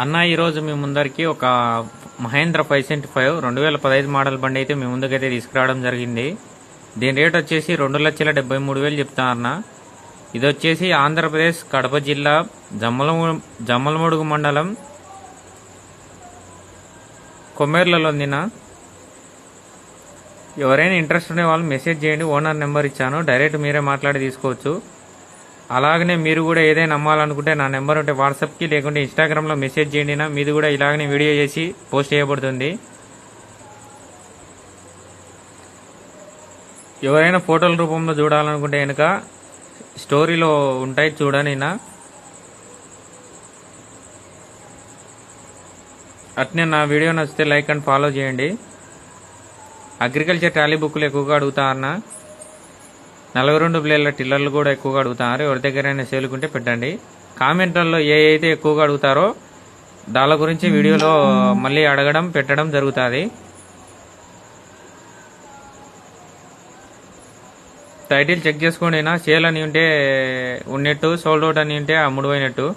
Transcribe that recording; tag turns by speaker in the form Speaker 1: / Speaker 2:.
Speaker 1: అన్న ఈరోజు మీ ముందరికి ఒక మహేంద్ర 575 2015 మోడల్ బండి అయితే మీ ముందుకైతే తీసుకురావడం జరిగింది. దీని రేట్ వచ్చేసి 2,73,000 చెప్తా అన్న. ఇది వచ్చేసి ఆంధ్రప్రదేశ్ కడప జిల్లా జమ్మలమడుగు మండలం కొమ్మేర్లలో ఉందినా. ఎవరైనా ఇంట్రెస్ట్ ఉండే వాళ్ళు మెసేజ్ చేయండి, ఓనర్ నెంబర్ ఇచ్చాను, డైరెక్ట్ మీరే మాట్లాడి తీసుకోవచ్చు. అలాగనే మీరు కూడా ఏదైనా అమ్మాలనుకుంటే నా నెంబర్ ఉంటే వాట్సాప్కి లేకుంటే ఇన్స్టాగ్రామ్లో మెసేజ్ చేయండి. మీది కూడా ఇలాగనే వీడియో చేసి పోస్ట్ చేయబడుతుంది. ఎవరైనా ఫోటోల రూపంలో చూడాలనుకుంటే కనుక స్టోరీలో ఉంటాయి చూడండి. అట్నే నా వీడియో నచ్చితే లైక్ అండ్ ఫాలో చేయండి. అగ్రికల్చర్ ట్రాలీ బుక్లు ఎక్కువగా అడుగుతా అన్న. 42 ప్లేర్ల టిల్లర్లు కూడా ఎక్కువగా అడుగుతున్నారు. ఎవరి దగ్గరైనా సేలుకుంటే పెట్టండి. కామెంట్లలో ఏ అయితే ఎక్కువగా అడుగుతారో దాని గురించి వీడియోలో మళ్ళీ అడగడం పెట్టడం జరుగుతుంది. టైటిల్ చెక్ చేసుకోండి. సేల్ అని ఉంటే ఉన్నట్టు, సోల్డ్ అవుట్ అని ఉంటే అమ్ముడు పోయినట్టు.